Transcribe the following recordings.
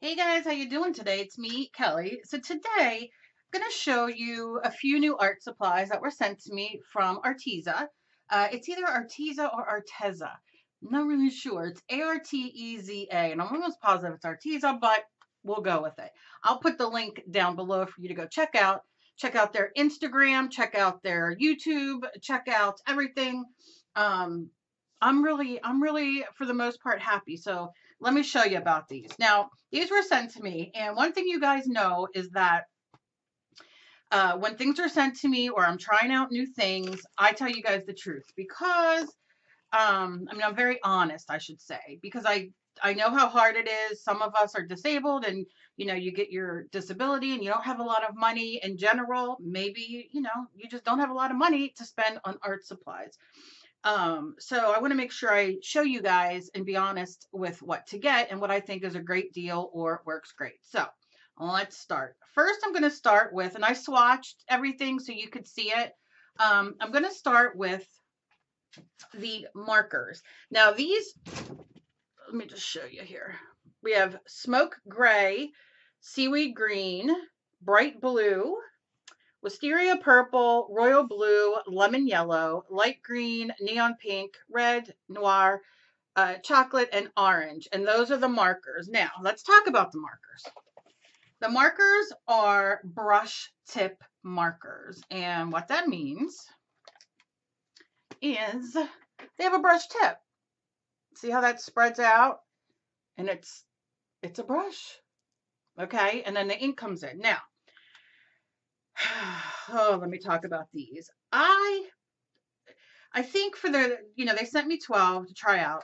Hey guys, how you doing today? It's me, Kelly. So today I'm going to show you a few new art supplies that were sent to me from Arteza. It's either Arteza or Arteza. I'm not really sure. It's Arteza, and I'm almost positive it's Arteza, but we'll go with it. I'll put the link down below for you to go check out. Check out their Instagram, check out their YouTube, check out everything. Um, I'm really for the most part happy. So let me show you about these. Now, these were sent to me, and one thing you guys know is that when things are sent to me or I'm trying out new things, I tell you guys the truth because I'm very honest, I should say, because I know how hard it is. Some of us are disabled, and you get your disability, and you don't have a lot of money in general. Maybe you just don't have a lot of money to spend on art supplies. So I want to make sure I show you guys and be honest with what to get and what I think is a great deal or works great. So let's start. First, I'm going to start with, and I swatched everything so you could see it. I'm going to start with the markers. Now these, let me just show you here. We have smoke gray, seaweed green, bright blue, wisteria purple, royal blue, lemon yellow, light green, neon pink, red, noir, chocolate, and orange. And those are the markers. Now, let's talk about the markers. The markers are brush tip markers. And what that means is they have a brush tip. See how that spreads out? And it's a brush. Okay? And then the ink comes in. Now, oh, let me talk about these. I think for their, they sent me 12 to try out.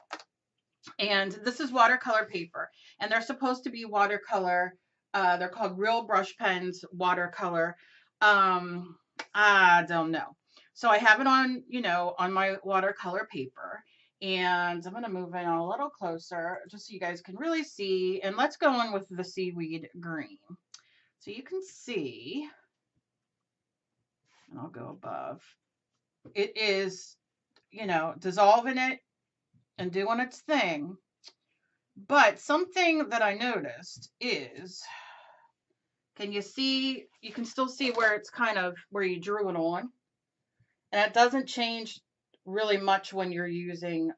And this is watercolor paper. And they're supposed to be watercolor. They're called Real Brush Pens watercolor. I don't know. So I have it on, on my watercolor paper. And I'm going to move in a little closer just so you guys can really see. And let's go in with the seaweed green. So you can see, and I'll go above. It is, dissolving it and doing its thing. But something that I noticed is, can you see, you can still see where it's kind of where you drew it on. And it doesn't change really much when you're using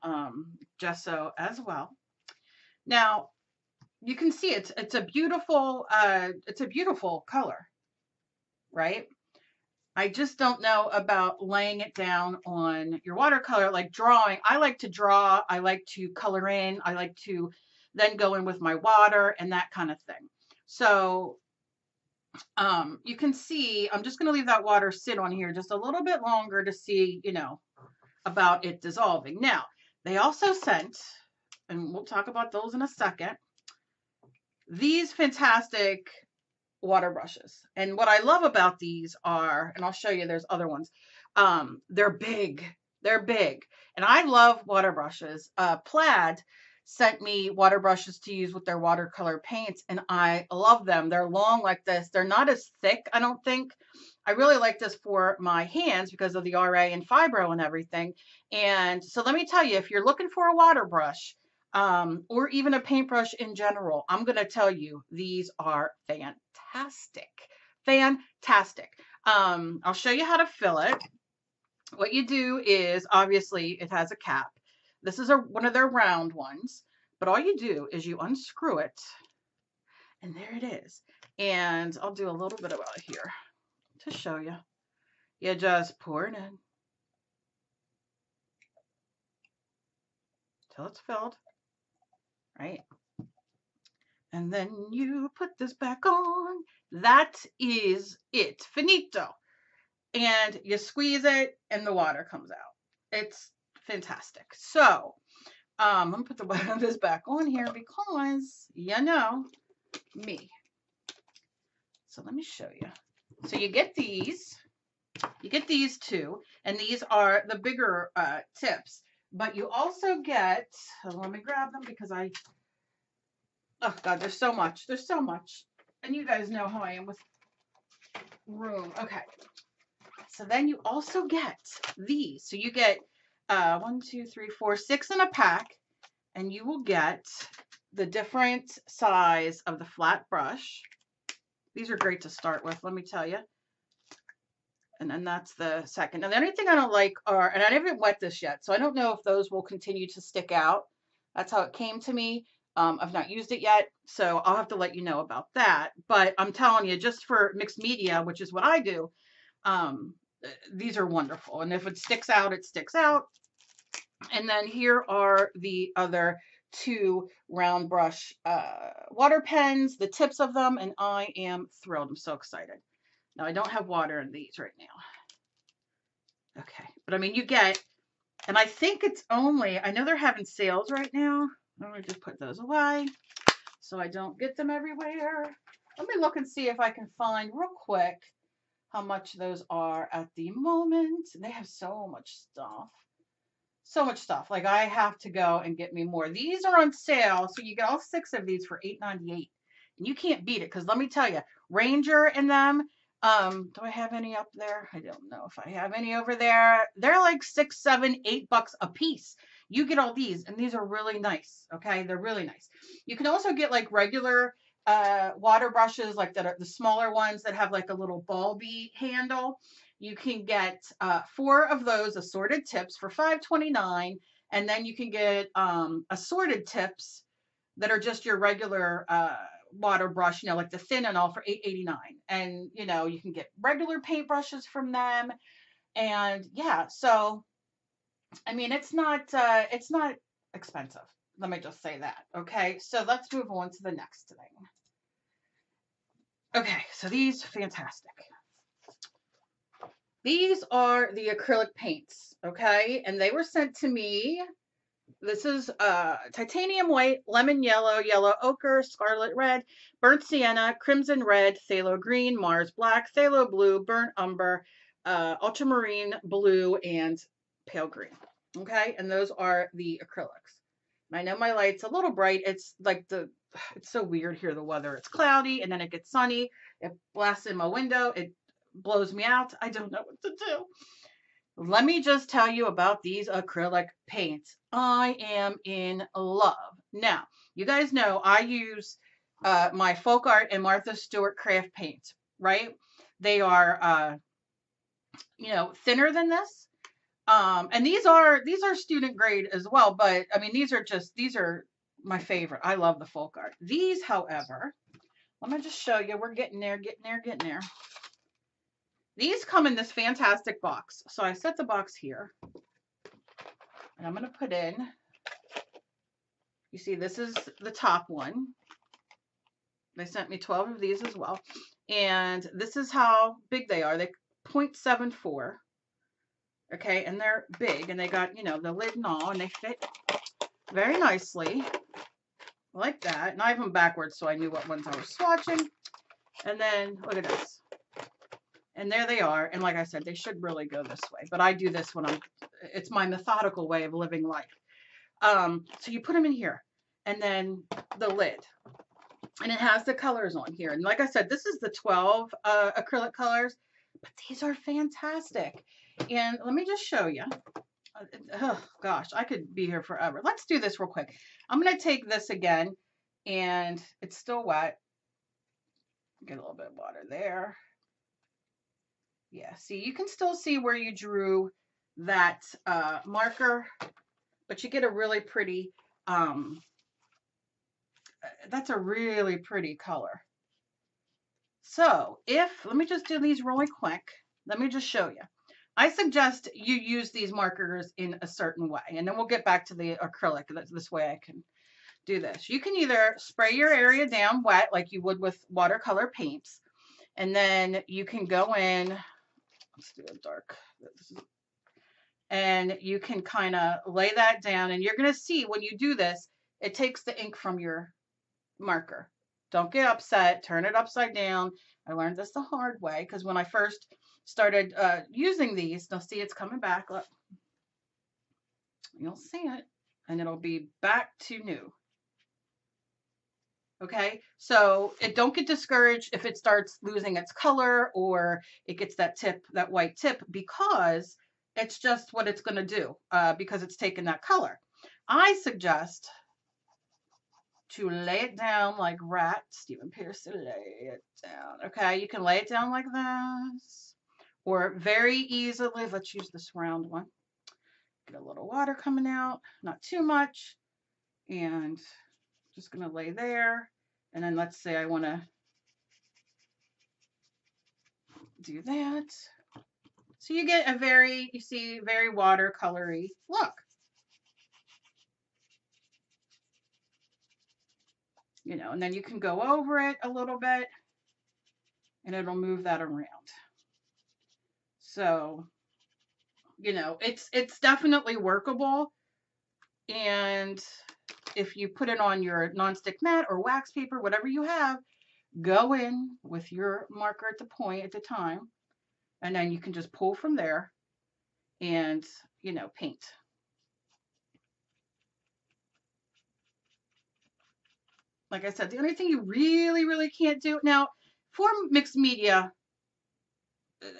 gesso as well. Now, you can see it's a beautiful color, right? I just don't know about laying it down on your watercolor, like drawing. I like to draw, I like to color in, I like to then go in with my water and that kind of thing. So you can see, I'm just going to leave that water sit on here just a little bit longer to see, about it dissolving. Now, they also sent, and we'll talk about those in a second, these fantastic water brushes. And what I love about these are, and I'll show you, there's other ones. They're big. They're big. And I love water brushes. Plaid sent me water brushes to use with their watercolor paints, and I love them. They're long like this. They're not as thick, I don't think. I really like this for my hands because of the RA and fibro and everything. And so let me tell you, if you're looking for a water brush, or even a paintbrush in general, I'm going to tell you, these are fantastic. Fantastic. I'll show you how to fill it. What you do is, obviously, it has a cap. This is one of their round ones, but all you do is you unscrew it, and there it is. And I'll do a little bit about it here to show you. You just pour it in till it's filled, right? And then you put this back on. That is it. Finito. And you squeeze it and the water comes out. It's fantastic. So I'm going to put the bottom of this back on here because you know me. So let me show you. So you get these. You get these two. And these are the bigger tips. But you also get, let me grab them because oh God, there's so much. There's so much. And you guys know how I am with room. Okay. So then you also get these. So you get 1, 2, 3, 4, 6 in a pack. And you will get the different size of the flat brush. These are great to start with, let me tell you. And then that's the second. And the only thing I don't like are, and I haven't wet this yet, so I don't know if those will continue to stick out. That's how it came to me. I've not used it yet, so I'll have to let you know about that. But I'm telling you, just for mixed media, which is what I do, these are wonderful. And if it sticks out, it sticks out. And then here are the other two round brush water pens, the tips of them, and I am thrilled. I'm so excited. Now, I don't have water in these right now. Okay, but I mean, you get, and I think it's only, I know they're having sales right now. I'm going to just put those away so I don't get them everywhere. Let me look and see if I can find real quick how much those are at the moment. They have so much stuff. So much stuff. Like, I have to go and get me more. These are on sale, so you get all 6 of these for $8.98. And you can't beat it, because let me tell you, Ranger in them, do I have any up there? I don't know if I have any over there. They're like $6, $7, $8 a piece. You get all these, and these are really nice. Okay, they're really nice. You can also get like regular water brushes, like that are the smaller ones that have like a little bulby handle. You can get 4 of those assorted tips for $5.29, and then you can get assorted tips that are just your regular water brush, you know, like the thin and all, for $8.89. And you know, you can get regular paint brushes from them. And yeah, so I mean, it's not expensive. Let me just say that. Okay, so let's move on to the next thing. Okay, so these, fantastic. These are the acrylic paints, okay? And they were sent to me. This is titanium white, lemon yellow, yellow ochre, scarlet red, burnt sienna, crimson red, phthalo green, Mars black, phthalo blue, burnt umber, ultramarine blue, and pale green. Okay, and those are the acrylics. And I know my light's a little bright. It's like it's so weird here, the weather. It's cloudy and then it gets sunny. It blasts in my window. It blows me out. I don't know what to do. Let me just tell you about these acrylic paints. I am in love. Now, you guys know I use my Folk Art and Martha Stewart craft paints, right? They are, you know, thinner than this. And these are student grade as well, but I mean, these are my favorite. I love the Folk Art. These, however, let me just show you. We're getting there. These come in this fantastic box. So I set the box here, and I'm going to put in, you see, this is the top one. They sent me 12 of these as well. And this is how big they are. They're 0.74. Okay, and they're big, and they got, you know, the lid and all, and they fit very nicely like that. And I have them backwards so I knew what ones I was swatching. And then look at this. And there they are. And like I said, they should really go this way. But I do this when it's my methodical way of living life. So you put them in here. And then the lid. And it has the colors on here. And like I said, this is the 12 acrylic colors. But these are fantastic. And let me just show you. Oh, gosh, I could be here forever. Let's do this real quick. I'm going to take this again. And it's still wet. Get a little bit of water there. Yeah, see, you can still see where you drew that marker, but you get a really pretty, that's a really pretty color. So let me just do these really quick. Let me just show you. I suggest you use these markers in a certain way, and then we'll get back to the acrylic. This way I can do this. You can either spray your area down wet like you would with watercolor paints, and then you can go in, let's do a dark, and you can kind of lay that down, and you're going to see when you do this, it takes the ink from your marker. Don't get upset, turn it upside down. I learned this the hard way, because when I first started using these, now see, it's coming back. Look, you'll see it, and it'll be back to new. Okay, so don't get discouraged if it starts losing its color or it gets that white tip, because it's just what it's going to do, because it's taken that color. I suggest to lay it down like rat. Stephen Pearson, lay it down. Okay, you can lay it down like this, or very easily, let's use this round one. Get a little water coming out, not too much, and just gonna lay there. And then let's say I wanna do that. So you get a very, you see, very watercolory look. You know, and then you can go over it a little bit and it'll move that around. So, you know, it's definitely workable. And if you put it on your nonstick mat or wax paper, whatever you have, go in with your marker at the point at the time, and then you can just pull from there and, you know, paint. Like I said, the only thing you really can't do now for mixed media,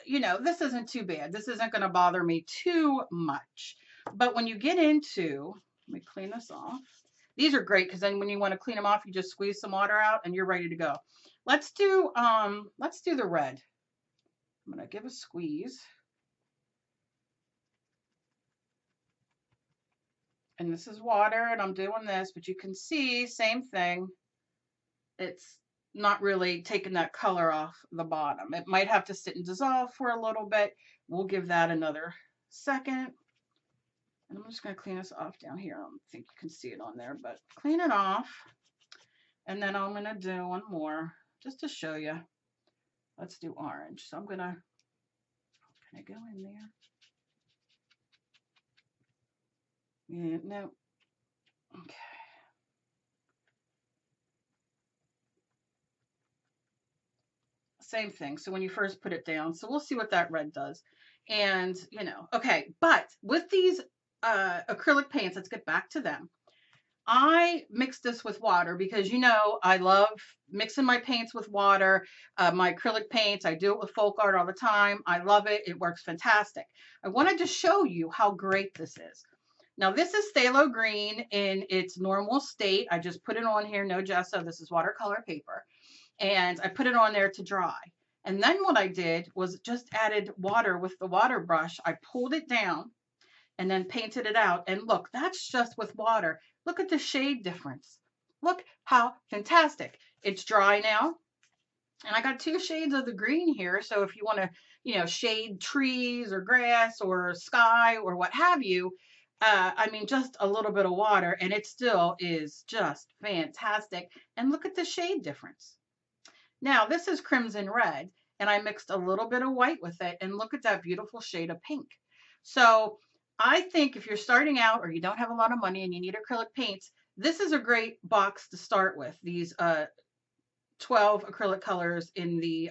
you know, this isn't too bad. This isn't going to bother me too much. But when you get into, let me clean this off. These are great because then when you want to clean them off, you just squeeze some water out and you're ready to go. Let's do the red. I'm going to give a squeeze. And this is water and I'm doing this, but you can see same thing. It's not really taking that color off the bottom. It might have to sit and dissolve for a little bit. We'll give that another second. And I'm just going to clean this off down here. I don't think you can see it on there, but clean it off. And then I'm going to do one more just to show you. Let's do orange. So I'm going to, can I go in there? Yeah, no. Okay. Same thing. So when you first put it down, so we'll see what that red does. And, you know, okay, but with these acrylic paints, let's get back to them. I mix this with water because, you know, I love mixing my paints with water. My acrylic paints, I do it with folk art all the time. I love it. It works fantastic. I wanted to show you how great this is. Now, this is phthalo green in its normal state. I just put it on here, no gesso. This is watercolor paper. And I put it on there to dry. And then what I did was just added water with the water brush. I pulled it down and then painted it out. And look, that's just with water. Look at the shade difference. Look how fantastic. It's dry now. And I got 2 shades of the green here. So if you want to, you know, shade trees or grass or sky or what have you, I mean, just a little bit of water and it still is just fantastic. And look at the shade difference. Now this is crimson red and I mixed a little bit of white with it and look at that beautiful shade of pink. So I think if you're starting out or you don't have a lot of money and you need acrylic paints, this is a great box to start with. These 12 acrylic colors in the,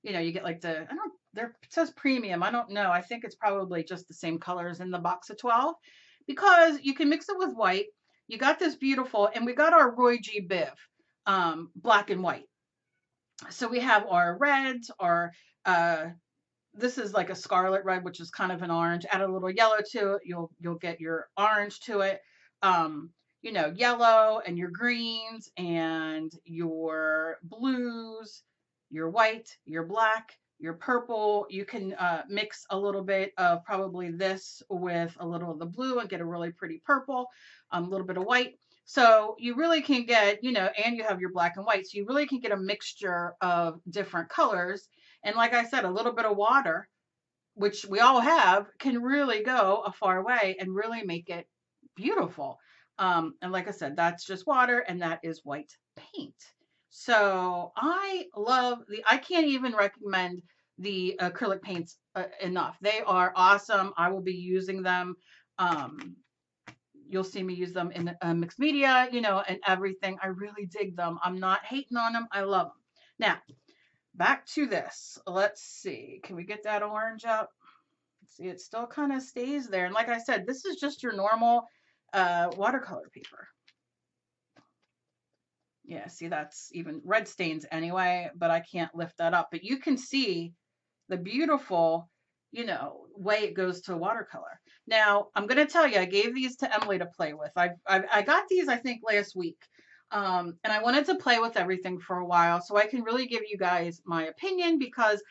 you know, you get like the, I don't, there it says premium. I don't know. I think it's probably just the same colors in the box of 12 because you can mix it with white. You got this beautiful, and we got our Roy G. Biv black and white. So we have our reds, our, this is like a scarlet red, which is kind of an orange. Add a little yellow to it, you'll get your orange to it. You know, yellow and your greens and your blues, your white, your black, your purple. You can mix a little bit of probably this with a little of the blue and get a really pretty purple, a little bit of white. So you really can get, you know, and you have your black and white. So you really can get a mixture of different colors. And like I said, a little bit of water, which we all have, can really go a far way and really make it beautiful. And like I said, that's just water and that is white paint. So I love I can't even recommend the acrylic paints enough. They are awesome. I will be using them. You'll see me use them in mixed media, you know, and everything. I really dig them. I'm not hating on them. I love them. Now, back to this. Let's see. Can we get that orange up? See, it still kind of stays there. And like I said, this is just your normal watercolor paper. Yeah, see, that's even red stains anyway, but I can't lift that up. But you can see the beautiful, you know, way it goes to watercolor. Now, I'm going to tell you, I gave these to Emily to play with. I got these, I think, last week. And I wanted to play with everything for a while so I can really give you guys my opinion because,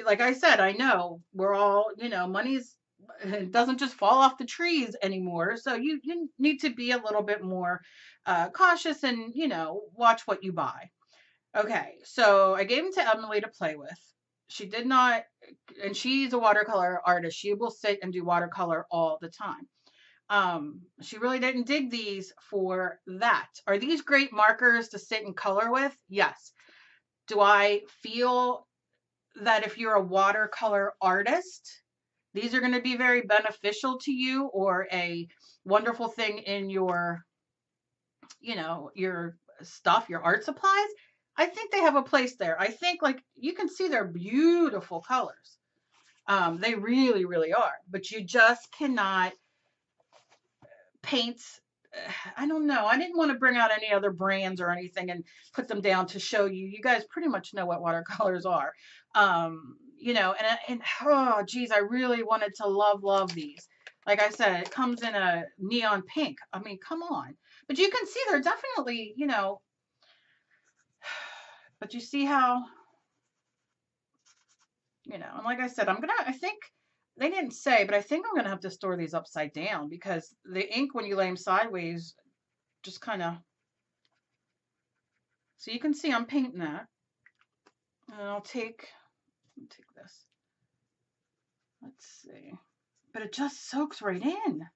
like I said, I know we're all, money's it doesn't just fall off the trees anymore. So you need to be a little bit more cautious and, watch what you buy. Okay, so I gave them to Emily to play with. She did not, and she's a watercolor artist. She will sit and do watercolor all the time. She really didn't dig these for that. Are these great markers to sit and color with? Yes. Do I feel that if you're a watercolor artist, these are going to be very beneficial to you or a wonderful thing in your, your stuff, your art supplies? I think they have a place there. I think like you can see they're beautiful colors. They really, really are, but you just cannot paints. I don't know. I didn't want to bring out any other brands or anything and put them down to show you. You guys pretty much know what watercolors are. And oh geez, I really wanted to love these. Like I said, it comes in a neon pink. I mean, come on. But you can see they're definitely, but you see how, and like I said, I think they didn't say, but I think I'm going to have to store these upside down because the ink, when you lay them sideways, just kind of, so you can see I'm painting that. And I'll take this. Let's see. But it just soaks right in.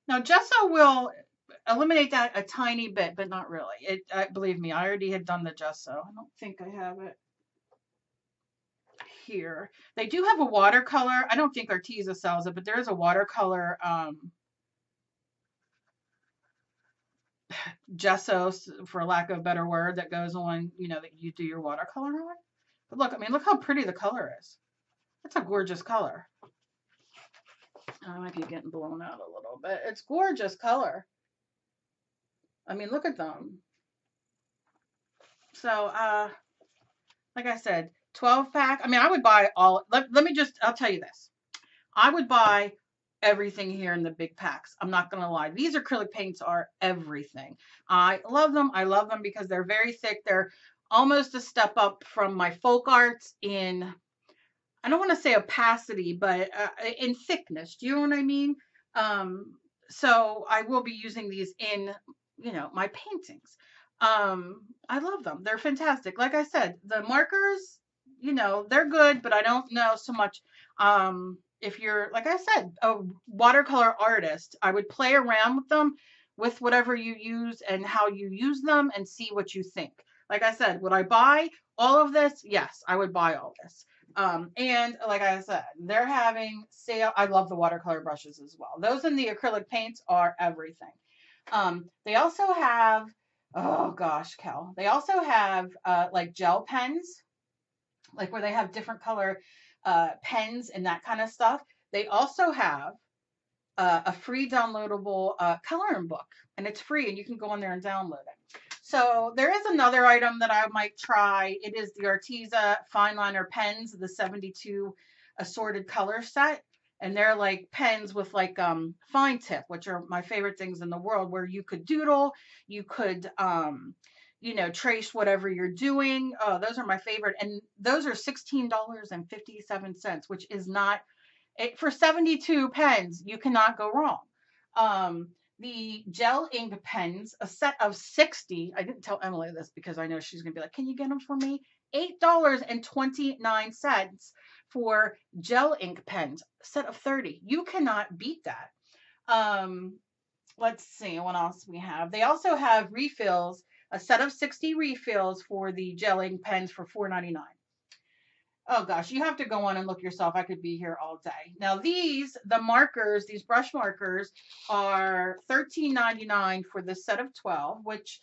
Now gesso will eliminate that a tiny bit, but not really. Believe me, I already had done the gesso. I don't think I have it here. They do have a watercolor. I don't think Arteza sells it, but there is a watercolor gesso, for lack of a better word, that goes on, that you do your watercolor on. But look, I mean, look how pretty the color is. That's a gorgeous color. I might be getting blown out a little bit. It's gorgeous color. I mean, look at them. So, like I said, 12 pack. I mean, I would buy all. Let me just, I'll tell you this. I would buy everything here in the big packs. I'm not going to lie. These acrylic paints are everything. I love them. I love them because they're very thick. They're almost a step up from my folk arts in, I don't want to say opacity, but in thickness. Do you know what I mean? So I will be using these in, my paintings. I love them. They're fantastic. Like I said, the markers, they're good, but I don't know so much. If you're, like I said, a watercolor artist, I would play around with them with whatever you use and how you use them and see what you think. Like I said, would I buy all of this? Yes, I would buy all this. And like I said, they're having sale. I love the watercolor brushes as well. Those and the acrylic paints are everything. They also have, oh gosh, Kel, they also have like gel pens, like where they have different color pens and that kind of stuff. They also have a free downloadable coloring book, and it's free, and you can go on there and download it. So there is another item that I might try. It is the Arteza fine liner pens, the 72 assorted color set. And they're like pens with like fine tip, which are my favorite things in the world, where you could doodle, you could trace whatever you're doing. Oh, those are my favorite. And those are $16.57, which is not for 72 pens, you cannot go wrong. The gel ink pens, a set of 60. I didn't tell Emily this because I know she's going to be like, can you get them for me? $8.29 for gel ink pens, a set of 30. You cannot beat that. Let's see what else we have. They also have refills, a set of 60 refills for the gel ink pens for $4.99. Oh gosh, you have to go on and look yourself. I could be here all day. Now the markers, these brush markers are $13.99 for the set of 12, which,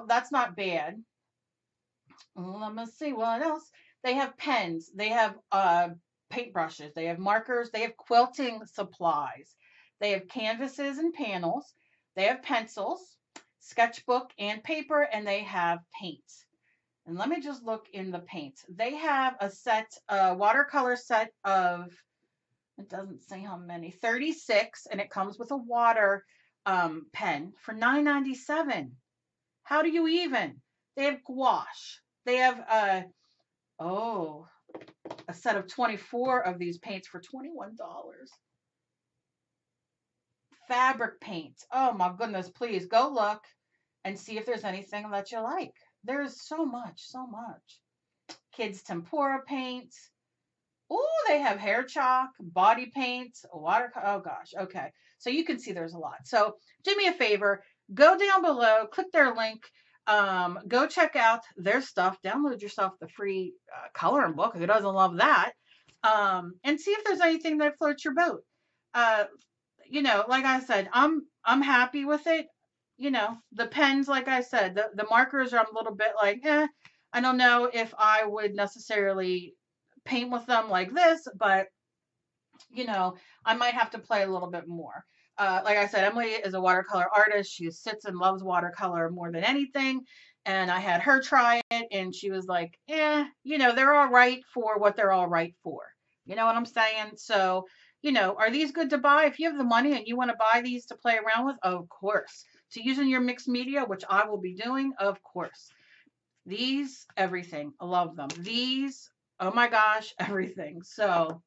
that's not bad. Let me see what else. They have pens. They have paint brushes. They have markers. They have quilting supplies. They have canvases and panels. They have pencils, sketchbook and paper, and they have paint. And let me just look in the paints. They have a watercolor set of, it doesn't say how many, 36, and it comes with a water pen for $9.97. How do you even? They have gouache. They have a set of 24 of these paints for $21. Fabric paint. Oh my goodness, please go look and see if there's anything that you like. There's so much, so much. Kids tempera paint. Oh, they have hair chalk, body paint, water. Oh gosh. Okay. So you can see there's a lot. So do me a favor, go down below, click their link. Go check out their stuff. Download yourself the free coloring book. Who doesn't love that? And see if there's anything that floats your boat. Uh, like I said, I'm happy with it. The pens, like I said, the markers are a little bit like, I don't know if I would necessarily paint with them like this, but I might have to play a little bit more. Like I said, Emily is a watercolor artist. She sits and loves watercolor more than anything. And I had her try it, and she was like, they're all right for what they're all right for. You know what I'm saying? So, are these good to buy? If you have the money and you want to buy these to play around with, of course. To use in your mixed media, which I will be doing, of course. These, everything. I love them. These, oh my gosh, everything. So,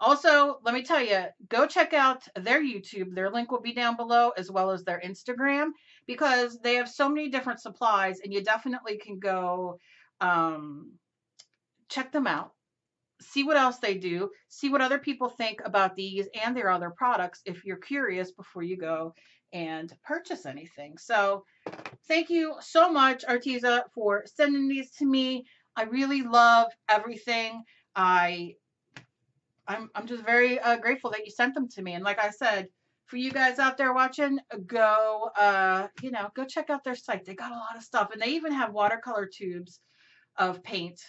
Also, let me tell you, go check out their YouTube. Their link will be down below, as well as their Instagram, because they have so many different supplies, and you definitely can go check them out, see what else they do, see what other people think about these and their other products if you're curious before you go and purchase anything. So thank you so much, Arteza, for sending these to me. I really love everything. I'm just very grateful that you sent them to me. And like I said, for you guys out there watching, go go check out their site. They got a lot of stuff, and they even have watercolor tubes of paint.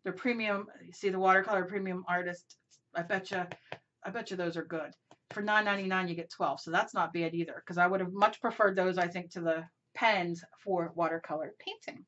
They're premium. You see the watercolor premium artist. I bet you those are good. For $9.99 you get 12, so that's not bad either. Because I would have much preferred those, I think, to the pens for watercolor painting.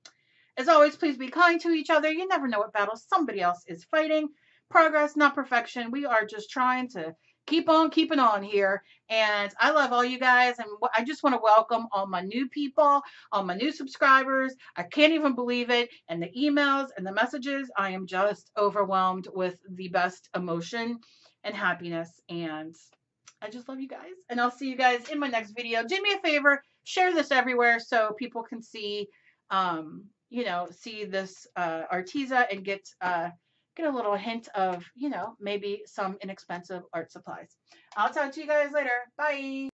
As always, please be kind to each other. You never know what battle somebody else is fighting. Progress, not perfection. We are just trying to keep on keeping on here. And I love all you guys. And I just want to welcome all my new people, all my new subscribers. I can't even believe it. And the emails and the messages. I am just overwhelmed with the best emotion and happiness. And I just love you guys. And I'll see you guys in my next video. Do me a favor, share this everywhere so people can see see this Arteza and get a little hint of, maybe some inexpensive art supplies. I'll talk to you guys later. Bye.